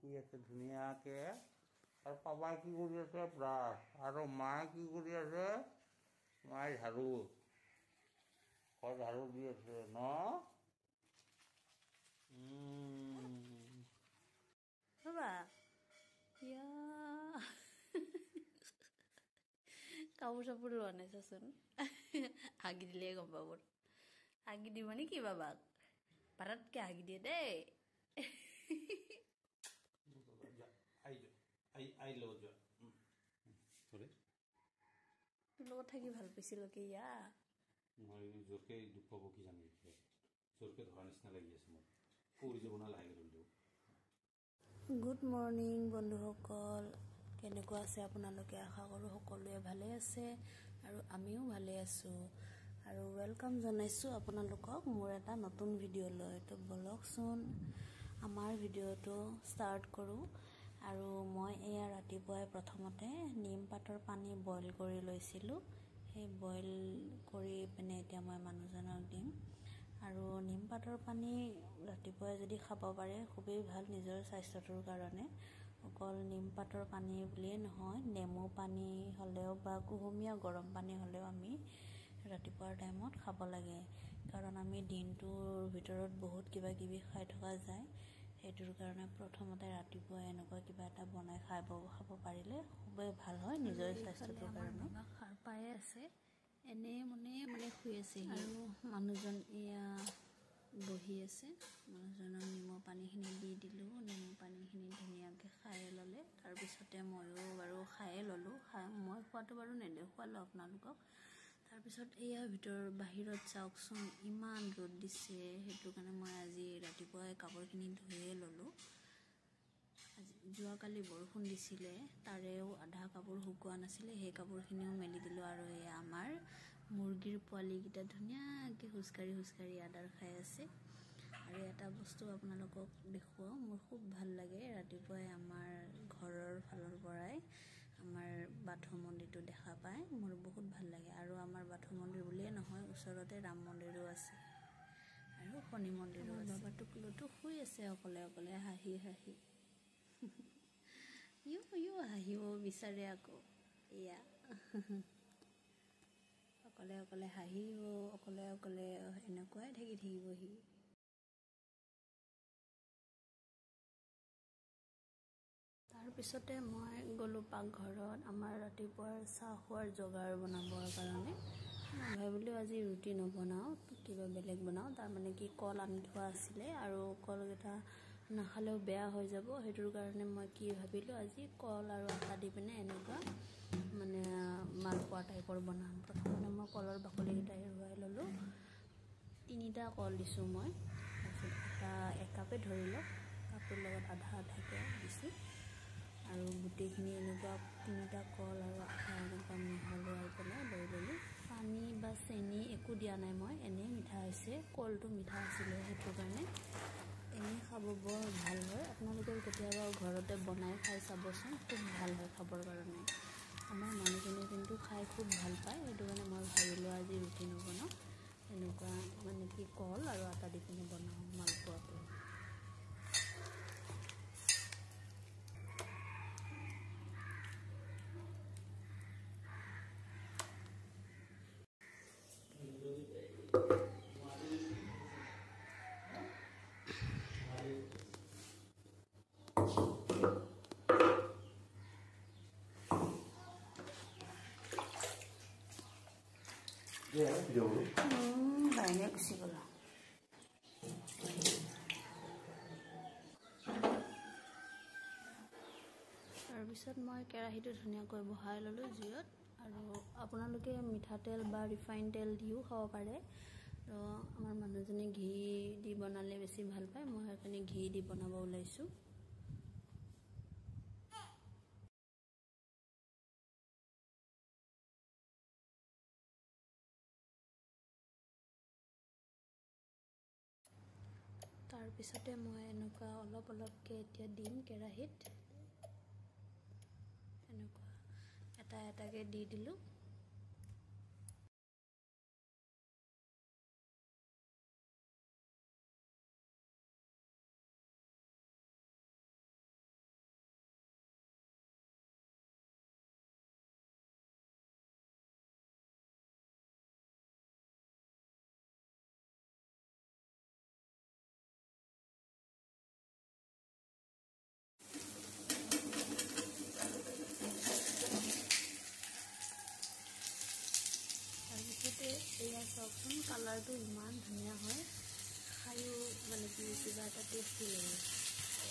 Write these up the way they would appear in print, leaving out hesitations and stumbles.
শুই আছে ধুনীয়াকৈ আৰু পাপাই কি কৰি আছে ব্ৰাছ আৰু মায়ে কি কৰি আছে মায়ে ঝাৰু ঘৰ ঝাৰু দি আছে ন বাবা কাপোৰ চাপোৰ লোৱা নাই চাচোন হাগি দিলে গম পাব হাগি দিব নেকি বাবাক পাৰাতকৈ হাগি দিয়ে দেই তোৰ লগত থাকি ভাল পাইছিল ইয়া মই জোৰকৈ দুখ পাব কি জানি জোৰকৈ ধৰা নিচিনা লাগি আছে মই পৰি যাব না লাহে ধৰিলেও গুড মৰ্ণিং বন্ধুসকল কেনেকুৱা আছে আপোনালোকে আশা কৰোঁ সকলোৱে ভালে আছে আৰু আমিও ভালে আছোঁ আৰু ৱেলকাম জনাইছোঁ আপোনালোকক মোৰ এটা নতুন ভিডিঅ'লৈ তো বলকচোন আমাৰ ভিডিঅ'টো ষ্টাৰ্ট কৰোঁ আৰু মই এয়া ৰাতিপুৱাই প্ৰথমতে নিম পাতৰ পানী বইল কৰি লৈছিলোঁ সেই বইল কৰি পিনে এতিয়া মই মানুহজনক দিম আৰু নিম পাতৰ পানী ৰাতিপুৱাই যদি খাব পাৰে খুবেই ভাল নিজৰ স্বাস্থ্যটোৰ কাৰণে অকল নিম পাতৰ পানী বুলিয়েই নহয় নেমু পানী হ'লেও বা কুহুমীয়া গৰম পানী হ'লেও আমি ৰাতিপুৱাৰ টাইমত খাব লাগে কাৰণ আমি দিনটোৰ ভিতৰত বহুত কিবা কিবি খাই থকা যায় সেইটোৰ কাৰণে প্ৰথমতে ৰাতিপুৱা এনেকুৱা কিবা এটা বনাই খাব পাৰিলে খুবেই ভাল হয় নিজৰ স্বাস্থ্যটোৰ কাৰণে সাৰ পাই আছে এনে মানে শুই আছে আৰু মানুহজন এয়া বহি আছে মানুহজনক নিমখ পানীখিনি দি দিলোঁ নেমু পানীখিনি ধুনীয়াকৈ খাই ল'লে তাৰপিছতে ময়ো বাৰু খায়ে ল'লোঁ মই খোৱাটো বাৰু নেদেখুৱালোঁ আপোনালোকক তাৰপিছত এয়া বাহিৰত চাওকচোন ইমান ৰ'দ দিছে সেইটো কাৰণে মই আজি ৰাতিপুৱাই কাপোৰখিনি ধুয়ে ল'লোঁ আজি যোৱাকালি বৰষুণ দিছিলে তাৰেও আধা কাপোৰ শুকোৱা নাছিলে সেই কাপোৰখিনিও মেলি দিলোঁ আৰু এয়া আমাৰ মুৰ্গীৰ পোৱালিকেইটা ধুনীয়াকৈ খোজকাঢ়ি আদাৰ খাই আছে আৰু এটা বস্তু আপোনালোকক দেখুৱাওঁ মোৰ খুব ভাল লাগে ৰাতিপুৱাই আমাৰ ঘৰৰ ফালৰ পৰাই আমাৰ বাথৌ মন্দিৰটো দেখা পায় মোৰ বহুত ভাল লাগে আৰু আমাৰ বাথৌ মন্দিৰ বুলিয়ে নহয় ওচৰতে ৰাম মন্দিৰো আছে আৰু শনি মন্দিৰো আছে বাবা টুকুলুটো শুই আছে অকলে হাঁহি ইও হাঁহিব বিচাৰে আকৌ এয়া অকলে হাঁহিব অকলে এনেকুৱাই থাকিবহি তাৰপিছতে মই গ'লোঁ পাকঘৰত আমাৰ ৰাতিপুৱাৰ চাহ খোৱাৰ যোগাৰ বনাবৰ কাৰণে মই ভাবিলোঁ আজি ৰুটি নবনাওঁ কিবা বেলেগ বনাওঁ তাৰমানে কি কল আনি থোৱা আছিলে আৰু কলকেইটা নাখালেও বেয়া হৈ যাব সেইটোৰ কাৰণে মই কি ভাবিলোঁ আজি কল আৰু আটা দি পিনে এনেকুৱা মানে মালপোৱা টাইপৰ বনাম প্ৰথমতে মই কলৰ বাকলিকেইটা এৰুৱাই ল'লোঁ 3টা কল দিছোঁ মই তাৰপিছত আটা 1 কাপে ধৰি লওক কাপটোৰ লগত আধাকৈ দিছোঁ আৰু গোটেইখিনি এনেকুৱা 3টা কল আৰু আটা এনেকুৱা মিহলাই পেলাই লৈ ল'লোঁ পানী বা চেনি একো দিয়া নাই মই এনেই মিঠা হৈছে কলটো মিঠা আছিলে সেইটো কাৰণে এনেই খাব বৰ ভাল হয় আপোনালোকেও কেতিয়াবা ঘৰতে বনাই খাই চাবচোন খুব ভাল হয় খাবৰ কাৰণে আমাৰ মানুহজনে কিন্তু খাই খুব ভাল পায় সেইটো কাৰণে মই ভাবিলোঁ আজি ৰুটি নবনাওঁ এনেকুৱা মানে কি কল আৰু আটা দি পিনে বনাওঁ মালপোৱাটো লাইনে গুচি গ'ল তাৰপিছত মই কেৰাহীটো ধুনীয়াকৈ বহাই ল'লোঁ জুইত আৰু আপোনালোকে মিঠাতেল বা ৰিফাইন তেল দিও খাব পাৰে তো আমাৰ মানুহজনে ঘি দি বনালে বেছি ভাল পায় মই সেইকাৰণে ঘি দি বনাব ওলাইছোঁ তাৰপিছতে মই এনেকুৱা অলপকৈ এতিয়া দিম কেৰাহীত এনেকুৱা এটাকৈ দি দিলোঁ চাওকচোন কালাৰটো ইমান ধুনীয়া হয়, খায়ো মানে কি কিবা এটা টেষ্টি লাগে।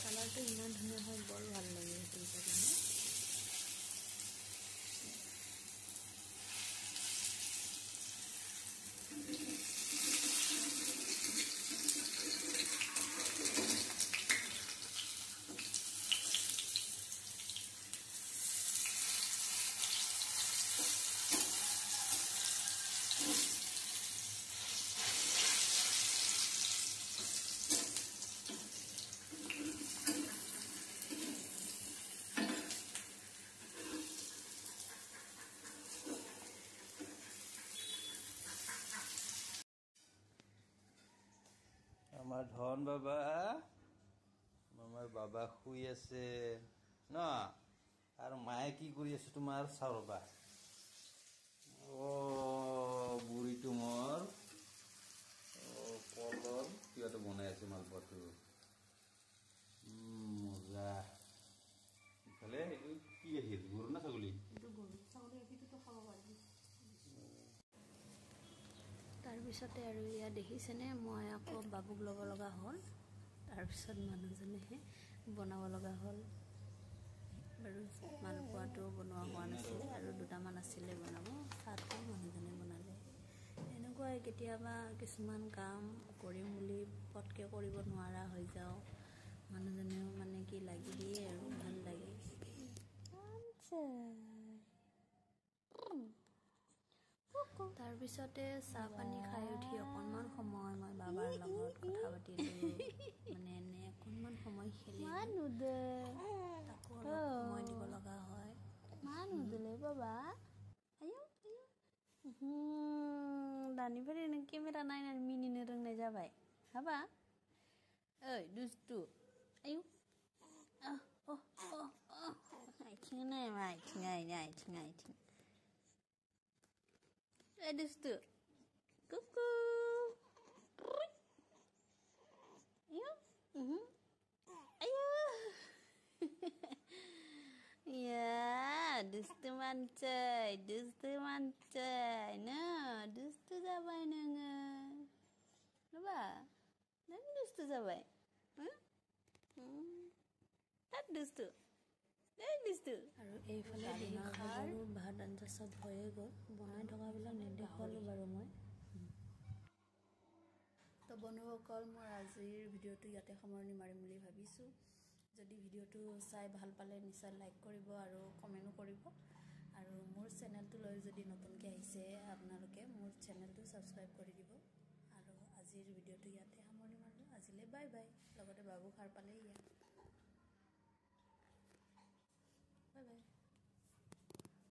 কালাৰটো ইমান ধুনীয়া হয়, বৰ ভাল লাগে সেইটো কাৰণে। আমাৰ ধন বাবা, আমাৰ বাবা শুই আছে ন, আৰু মায়ে কি কৰি আছে তোমাৰ চাও ৰবা। বুঢ়ীটো মোৰ কলৰ কিবাটো বনাই আছে, মালপোৱাটো মজা। ইফালে এইটো কি আহিল, গৰু না ছাগলী? তাৰপিছতে আৰু ইয়াত দেখিছেনে, মই আকৌ বাবুক ল'ব লগা হ'ল। তাৰপিছত মানুহজনেহে বনাব লগা হ'ল। আৰু মালপোৱাটো বনোৱা হোৱা নাছিলে আৰু দুটামান আছিলে বনাব, চাহটো মানুহজনে বনালে। এনেকুৱাই কেতিয়াবা কিছুমান কাম কৰিম বুলি পটকৈ কৰিব নোৱাৰা হৈ যাওঁ, মানুহজনেও মানে কি লাগি দিয়ে আৰু ভাল লাগে। তাৰপিছতে চাহ পানী খাই উঠি অকণমান সময় মই বাবাৰ লগত কথা পাতিলোঁ, মানে এনে অকণমান সময় খেলিলোঁ। তাকো অলপ সময় দিব লগা হয়। বাবা दानिफ्राय नों केमेरा नायनानै मिनिनो रोंनाय जाबाय हाबा। ओइ दुस्तु, आयु आथिं नाय मा आथिं आथिं आथिं। ओइ दुस्तु, कुकु आयु आयु ya dustu mancai no dustu जाबाय नोङो नबा नों दुstu जाबाय তাত দুষ্টু দুষ্টু। আৰু এইফালে দিনৰ ভাগৰো ভাত আঞ্জা চব হৈয়ে গ'ল, বনাই থকাবিলাক নেদেখুৱালোঁ বাৰু মই। তো বন্ধুসকল, মই আজিৰ ভিডিঅ'টো ইয়াতে সামৰণি মাৰিম বুলি ভাবিছোঁ। যদি ভিডিঅ'টো চাই ভাল পালে নিশ্চয় লাইক কৰিব আৰু কমেণ্টো কৰিব। আৰু মোৰ চেনেলটোলৈ যদি নতুনকৈ আহিছে আপোনালোকে মোৰ চেনেলটো ছাবস্ক্ৰাইব কৰি দিব। আৰু আজিৰ ভিডিঅ'টো ইয়াতে সামৰণি মাৰিলোঁ। আজিলৈ বাই বাই, লগতে বাবু সাৰ পালেই ইয়াত।